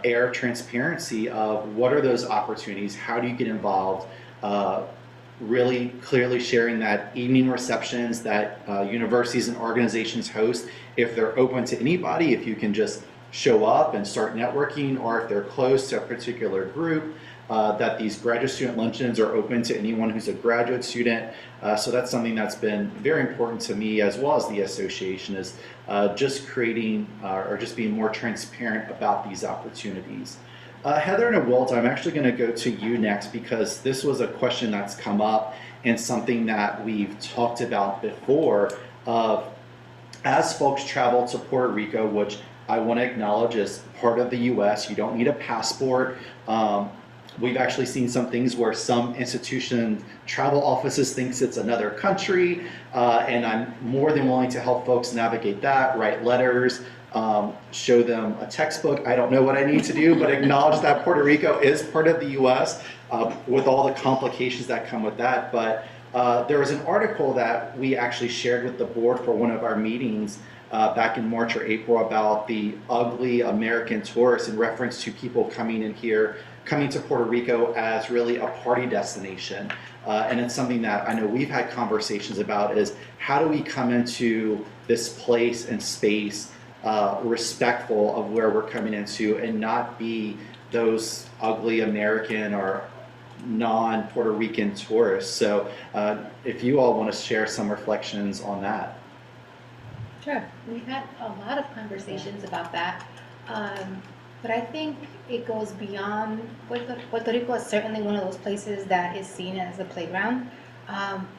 air of transparency of what are those opportunities, how do you get involved, really clearly sharing that evening receptions that universities and organizations host, if they're open to anybody, if you can just show up and start networking, or if they're close to a particular group, that these graduate student luncheons are open to anyone who's a graduate student. So that's something that's been very important to me, as well as the association, is just creating or just being more transparent about these opportunities. Heather and Wilt, I'm actually going to go to you next, because this was a question that's come up and something that we've talked about before. As folks travel to Puerto Rico, which I want to acknowledge is part of the U.S., you don't need a passport. We've actually seen some things where some institution travel offices thinks it's another country, and I'm more than willing to help folks navigate that, write letters, show them a textbook. I don't know what I need to do, but acknowledge that Puerto Rico is part of the U.S. With all the complications that come with that. But there was an article that we actually shared with the board for one of our meetings back in March or April about the ugly American tourist, in reference to people coming to Puerto Rico as really a party destination. And it's something that I know we've had conversations about, is how do we come into this place and space respectful of where we're coming into, and not be those ugly American or non-Puerto Rican tourists. So if you all want to share some reflections on that. Sure. We've had a lot of conversations about that. But I think it goes beyond. Puerto Rico is certainly one of those places that is seen as a playground,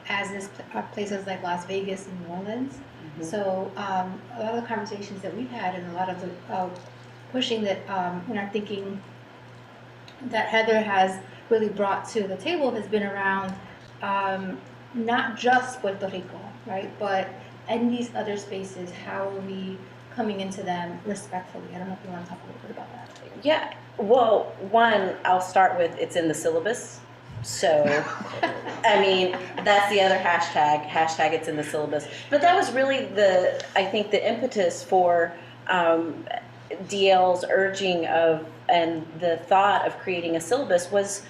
as is places like Las Vegas and New Orleans. Mm-hmm. So a lot of the conversations that we've had, and a lot of the pushing that in our thinking that Heather has really brought to the table has been around not just Puerto Rico, right? But in these other spaces, how are we coming into them respectfully? I don't know if you want to talk a little bit about that. Yeah, well, one, I'll start with, it's in the syllabus. So, I mean, that's the other hashtag it's in the syllabus. But that was really I think the impetus for DL's urging of, and the thought of creating a syllabus was,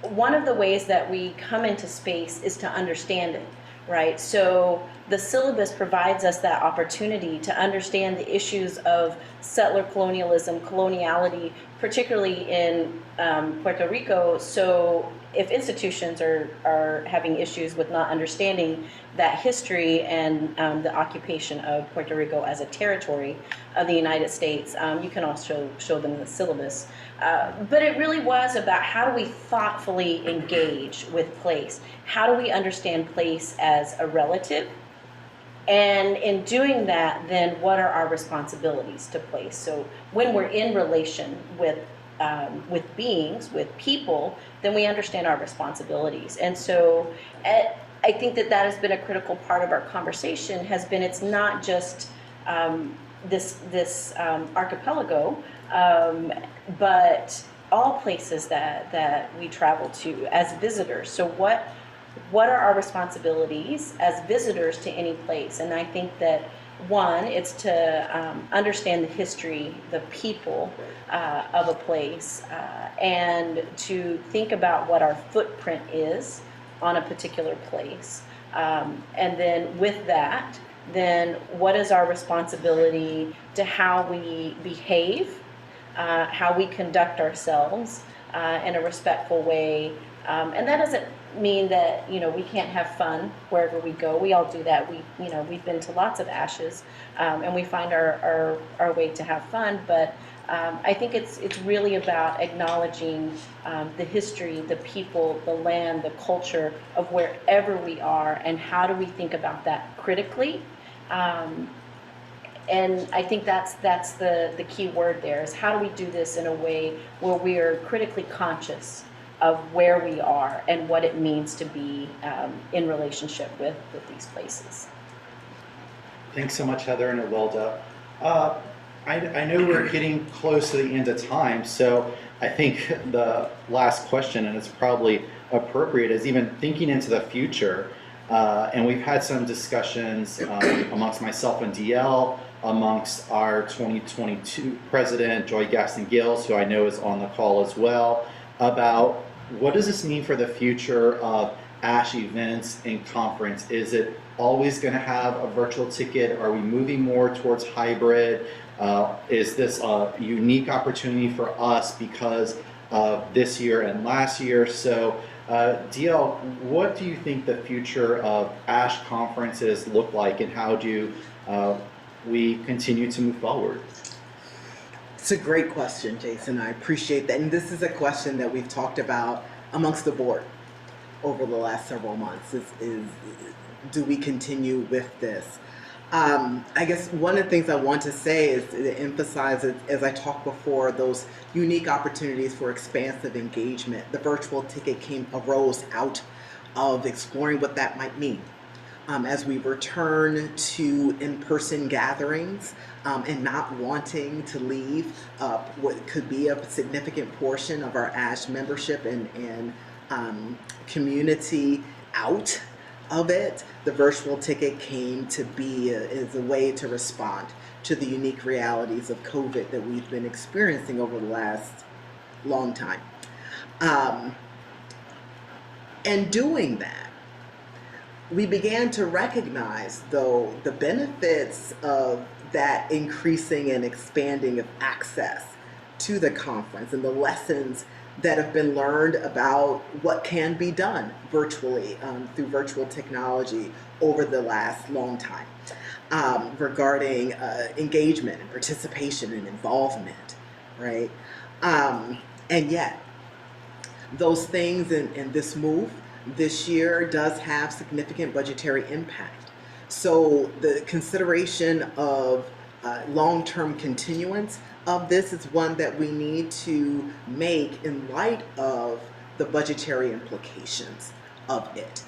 one of the ways that we come into space is to understand it, right? So the syllabus provides us that opportunity to understand the issues of settler colonialism, coloniality, particularly in Puerto Rico. So if institutions are having issues with not understanding that history and the occupation of Puerto Rico as a territory of the United States, you can also show them the syllabus. But it really was about, how do we thoughtfully engage with place? How do we understand place as a relative? And in doing that, then what are our responsibilities to place? So when we're in relation with beings, with people, then we understand our responsibilities. And so I think that has been a critical part of our conversation, has been, it's not just this archipelago, but all places that we travel to as visitors. So what are our responsibilities as visitors to any place? And I think that, one, it's to understand the history, the people of a place, and to think about what our footprint is on a particular place. And then with that, then what is our responsibility to how we behave, how we conduct ourselves in a respectful way. And that doesn't mean that, we can't have fun wherever we go. We all do that. We've been to lots of ASHEs, and we find our way to have fun. But I think it's really about acknowledging the history, the people, the land, the culture of wherever we are, and how do we think about that critically. And I think that's the key word there, is how do we do this in a way where we are critically conscious of where we are and what it means to be in relationship with these places. Thanks so much, Heather and Awilda. I know we're getting close to the end of time, so I think the last question, and it's probably appropriate, is even thinking into the future. And we've had some discussions amongst myself and DL, amongst our 2022 president, Joy Gaston-Gills, who I know is on the call as well, about what does this mean for the future of ASHE events and conference? Is it always going to have a virtual ticket? Are we moving more towards hybrid? Is this a unique opportunity for us because of this year and last year? So DL, what do you think the future of ASHE conferences look like, and how do we continue to move forward? It's a great question, Jason. I appreciate that. And this is a question that we've talked about amongst the board over the last several months, is do we continue with this? I guess one of the things I want to say is to emphasize, as I talked before, those unique opportunities for expansive engagement. The virtual ticket arose out of exploring what that might mean. As we return to in-person gatherings and not wanting to leave what could be a significant portion of our ASHE membership and community out of it, the virtual ticket came to be as a way to respond to the unique realities of COVID that we've been experiencing over the last long time. And doing that, we began to recognize, though, the benefits of that increasing and expanding of access to the conference and the lessons that have been learned about what can be done virtually through virtual technology over the last long time regarding engagement and participation and involvement, right? And yet, those things in this move this year does have significant budgetary impact. So the consideration of long-term continuance of this is one that we need to make in light of the budgetary implications of it.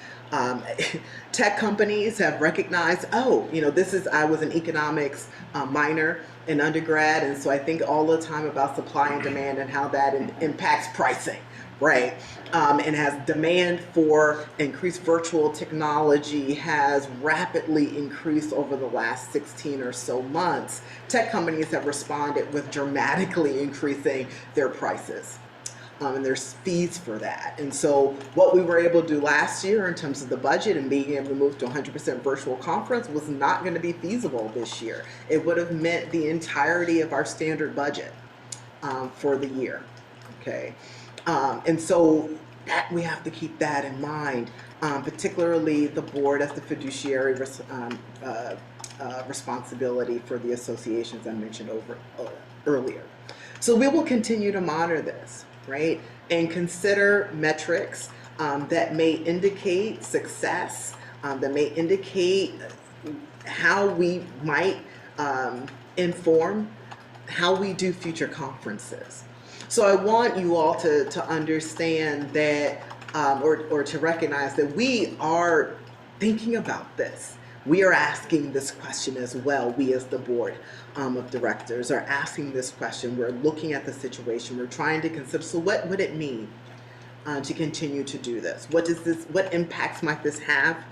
Tech companies have recognized, I was an economics minor in undergrad, and so I think all the time about supply and demand and how that impacts pricing, right? And as demand for increased virtual technology has rapidly increased over the last 16 or so months, tech companies have responded with dramatically increasing their prices. And there's fees for that. And so what we were able to do last year in terms of the budget and being able to move to 100% virtual conference was not going to be feasible this year. It would have meant the entirety of our standard budget for the year, okay? And so that we have to keep that in mind, particularly the board as the fiduciary responsibility for the associations I mentioned earlier. So we will continue to monitor this, right? And consider metrics that may indicate success, that may indicate how we might inform how we do future conferences. So I want you all to understand that, or to recognize that we are thinking about this. We are asking this question as well. We as the board of directors are asking this question. We're looking at the situation. We're trying to consider, so what would it mean to continue to do this? What impacts might this have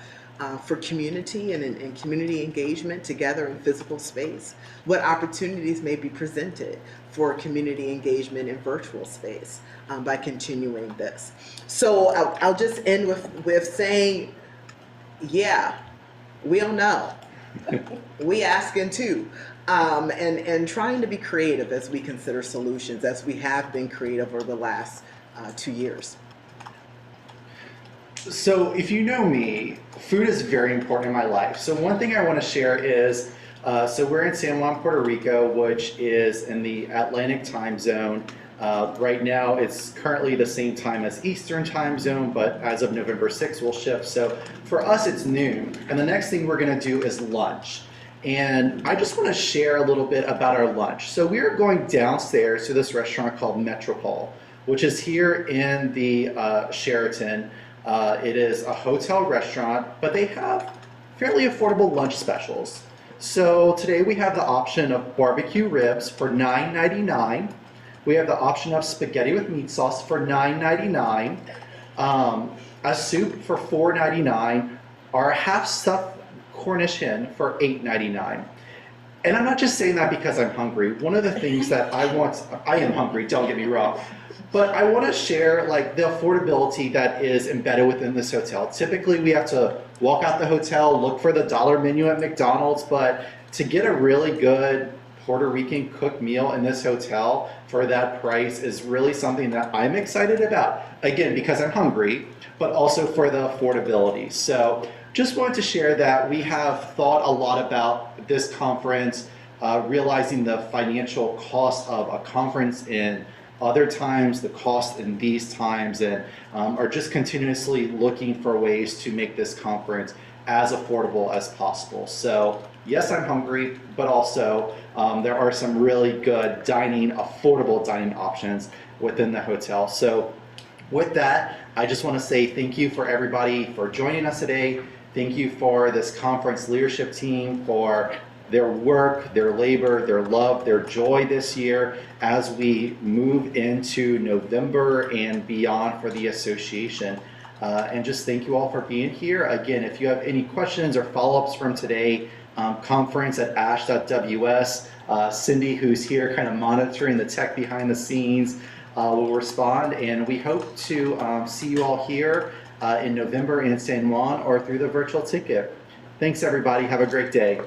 for community and community engagement together in physical space? What opportunities may be presented for community engagement in virtual space by continuing this? So I'll just end with saying, Yeah, we don't know. We asking too. And trying to be creative as we consider solutions, as we have been creative over the last 2 years. So if you know me, food is very important in my life. So one thing I want to share is, so we're in San Juan, Puerto Rico, which is in the Atlantic time zone. Right now, it's currently the same time as Eastern time zone, but as of November 6th, we'll shift. So for us, it's noon. And the next thing we're going to do is lunch. And I just want to share a little bit about our lunch. So we are going downstairs to this restaurant called Metropole, which is here in the Sheraton. It is a hotel restaurant, but they have fairly affordable lunch specials. So today we have the option of barbecue ribs for $9.99. We have the option of spaghetti with meat sauce for $9.99, a soup for $4.99, or a half-stuffed Cornish hen for $8.99. And I'm not just saying that because I'm hungry. One of the things that I am hungry, don't get me wrong, but I want to share like the affordability that is embedded within this hotel. Typically we have to walk out the hotel, look for the dollar menu at McDonald's, but to get a really good Puerto Rican cooked meal in this hotel for that price is really something that I'm excited about. Again, because I'm hungry, but also for the affordability. So just wanted to share that we have thought a lot about this conference, realizing the financial cost of a conference in other times, the cost in these times, and are just continuously looking for ways to make this conference as affordable as possible. So yes, I'm hungry, but also there are some really good affordable dining options within the hotel. So with that, I just want to say thank you for everybody for joining us today. Thank you for this conference leadership team for their work, their labor, their love, their joy this year as we move into November and beyond for the association. And just thank you all for being here. Again, if you have any questions or follow-ups from today, conference at ashe.ws, Cindy, who's here kind of monitoring the tech behind the scenes, will respond. And we hope to see you all here in November in San Juan or through the virtual ticket. Thanks, everybody. Have a great day.